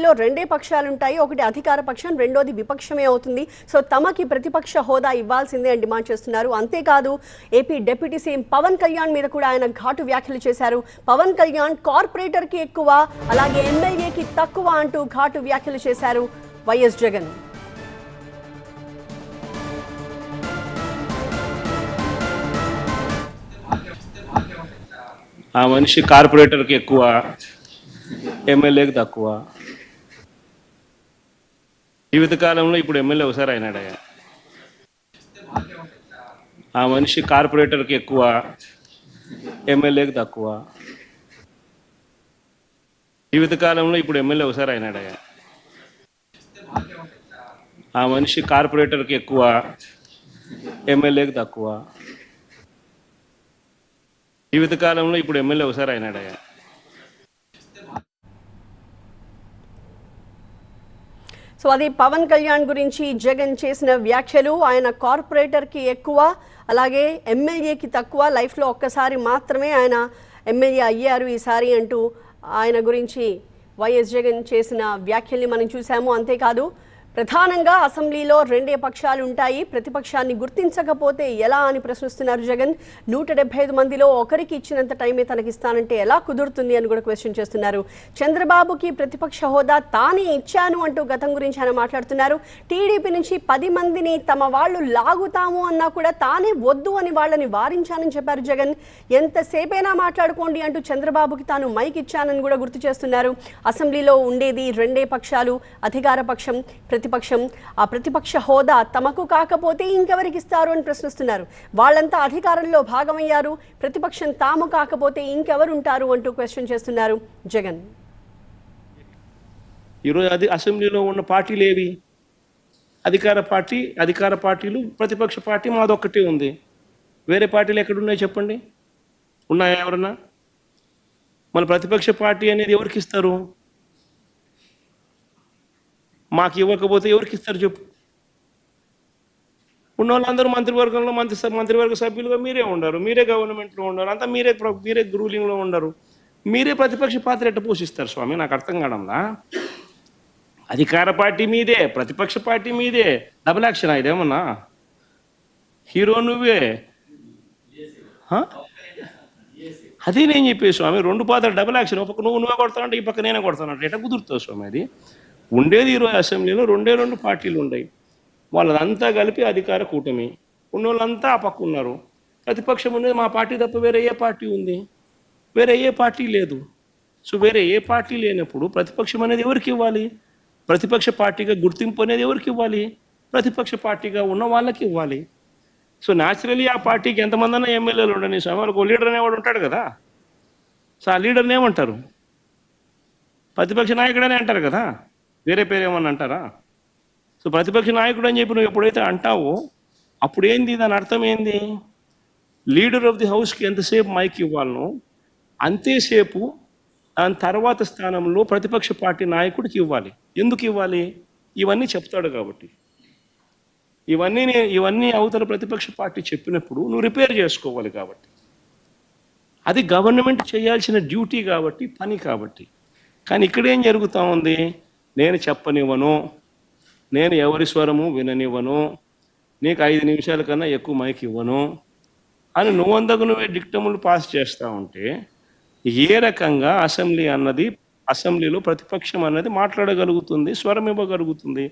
లో రెండే పక్షాలుంటాయి. ఒకటి అధికార పక్షం, రెండోది విపక్షమే అవుతుంది. సో తమకి ప్రతిపక్ష హోదా ఇవ్వాల్సిందే అని డిమాండ్ చేస్తున్నారు. అంతేకాదు AP deputy CM Pawan Kalyan మీద కూడా ఆయన ఘాటు వ్యాఖ్యలు చేశారు. పవన్ కళ్యాణ్ కార్పొరేటర్కి ఎక్కువ, అలాగే ఎమ్మెల్యేకి తక్కువ అంటూ ఘాటు వ్యాఖ్యలు చేశారు వైఎస్ జగన్. ఆ మనిషి కార్పొరేటర్కి ఎక్కువ, ఎమ్మెల్యేకి తక్కువ. జీవితకాలంలో ఇప్పుడు ఎమ్మెల్యే ఒకసారి అయినాడయ్యా. ఆ మనిషి కార్పొరేటర్కి ఎక్కువ, ఎమ్మెల్యేకి తక్కువ. జీవితకాలంలో ఇప్పుడు ఎమ్మెల్యే ఒకసారి అయినాడయ్యా. ఆ మనిషి కార్పొరేటర్కి ఎక్కువ, ఎమ్మెల్యేకి తక్కువ. జీవితకాలంలో ఇప్పుడు ఎమ్మెల్యే ఒకసారి అయినాడయ్యా. సో అది పవన్ కళ్యాణ్ గురించి జగన్ చేసిన వ్యాఖ్యలు. ఆయన కార్పొరేటర్కి ఎక్కువ, అలాగే ఎమ్మెల్యేకి తక్కువ. లైఫ్లో ఒక్కసారి మాత్రమే ఆయన ఎమ్మెల్యే అయ్యారు ఈసారి అంటూ ఆయన గురించి వైఎస్ జగన్ చేసిన వ్యాఖ్యల్ని మనం చూసాము. అంతేకాదు ప్రధానంగా అసెంబ్లీలో రెండే పక్షాలు ఉంటాయి, ప్రతిపక్షాన్ని గుర్తించకపోతే ఎలా అని ప్రశ్నిస్తున్నారు జగన్. 175 మందిలో ఒకరికి ఇచ్చినంత టైమే తనకిస్తానంటే ఎలా కుదురుతుంది అని కూడా క్వశ్చన్ చేస్తున్నారు. చంద్రబాబుకి ప్రతిపక్ష హోదా తానే ఇచ్చాను అంటూ గతం గురించి ఆయన మాట్లాడుతున్నారు. టీడీపీ నుంచి 10 మందిని తమ వాళ్ళు లాగుతాము అన్నా కూడా తానే వద్దు అని వాళ్ళని వారించానని చెప్పారు జగన్. ఎంతసేపైనా మాట్లాడుకోండి అంటూ చంద్రబాబుకి తాను మైక్ ఇచ్చానని కూడా గుర్తు చేస్తున్నారు. అసెంబ్లీలో ఉండేది రెండే పక్షాలు, అధికార పక్షం, ప్రతిపక్షం. ఆ ప్రతిపక్ష హోదా తమకు కాకపోతే ఇంకెవరికి ఇస్తారు అని ప్రశ్నిస్తున్నారు. వాళ్ళంతా అధికారంలో భాగమయ్యారు, ప్రతిపక్షం తాము కాకపోతే ఇంకెవరుంటారు అంటూ క్వశ్చన్ చేస్తున్నారు జగన్. ఈరోజు అది అసెంబ్లీలో ఉన్న పార్టీలు ఏవి? అధికార పార్టీలు, ప్రతిపక్ష పార్టీ మాదొక్కటే ఉంది. వేరే పార్టీలు ఎక్కడున్నాయి చెప్పండి? ఉన్నాయా ఎవరన్నా? మన ప్రతిపక్ష పార్టీ అనేది ఎవరికి ఇస్తారు? మాకు ఇవ్వకపోతే ఎవరికి ఇస్తారు చెప్పు? ఉన్న వాళ్ళందరూ మంత్రివర్గంలో మంత్రివర్గ సభ్యులుగా మీరే ఉండరు, మీరే గవర్నమెంట్లో ఉండరు, అంతా మీరే రూలింగ్లో ఉండరు. మీరే ప్రతిపక్ష పాత్ర ఎట్ట పోషిస్తారు స్వామి? నాకు అర్థం కావడంలా. అధికార పార్టీ మీదే, ప్రతిపక్ష పార్టీ మీదే. డబుల్ యాక్షన్ ఇదేమన్నా? హీరో నువ్వే. అదే నేను చెప్పే స్వామి, రెండు పాత్ర డబుల్ యాక్షన్. ఒక పక్క నువ్వే కొడతానంటే ఈ పక్క నేనే కొడతానంటే ఎట్లా కుదురుతావు స్వామి? అది ఉండేది ఈరోజు అసెంబ్లీలో రెండు పార్టీలు ఉన్నాయి. వాళ్ళంతా కలిపి అధికార కూటమి. ఉన్నోళ్ళంతా ఆ పక్క ఉన్నారు. ప్రతిపక్షం ఉండేది మా పార్టీ తప్ప వేరే ఏ పార్టీ ఉంది? వేరే ఏ పార్టీ లేదు. సో వేరే ఏ పార్టీ లేనప్పుడు ప్రతిపక్షం అనేది ఎవరికి ఇవ్వాలి? ప్రతిపక్ష పార్టీగా గుర్తింపు అనేది ఎవరికి ఇవ్వాలి? ప్రతిపక్ష పార్టీగా ఉన్న వాళ్ళకి ఇవ్వాలి. సో న్యాచురలీ ఆ పార్టీకి ఎంతమంది అన్నా ఎమ్మెల్యేలు ఉండని స్వామి, వాళ్ళకి లీడర్ అనేవాడు ఉంటాడు కదా. సో ఆ లీడర్ని ఏమంటారు? ప్రతిపక్ష నాయకుడనే అంటారు కదా, వేరే పేరు ఏమన్నా అంటారా? సో ప్రతిపక్ష నాయకుడు అని చెప్పి నువ్వు ఎప్పుడైతే అంటావో అప్పుడు ఏంది, దాని అర్థం ఏంది? లీడర్ ఆఫ్ ది హౌస్కి ఎంతసేపు మైక్ ఇవ్వాలనో అంతేసేపు దాని తర్వాత స్థానంలో ప్రతిపక్ష పార్టీ నాయకుడికి ఇవ్వాలి. ఎందుకు ఇవ్వాలి? ఇవన్నీ చెప్తాడు కాబట్టి. ఇవన్నీ అవతల ప్రతిపక్ష పార్టీ చెప్పినప్పుడు నువ్వు రిపేర్ చేసుకోవాలి కాబట్టి. అది గవర్నమెంట్ చేయాల్సిన డ్యూటీ కాబట్టి, పని కాబట్టి. కానీ ఇక్కడేం జరుగుతూ ఉంది? నేను చెప్పనివ్వను, నేను ఎవరి స్వరము విననివ్వను, నీకు 5 నిమిషాల కన్నా ఎక్కువ మైక్ ఇవ్వను అని నువ్వే డిక్టములు పాస్ చేస్తూ ఉంటే ఏ రకంగా అసెంబ్లీలో ప్రతిపక్షం అన్నది మాట్లాడగలుగుతుంది, స్వరం ఇవ్వగలుగుతుంది?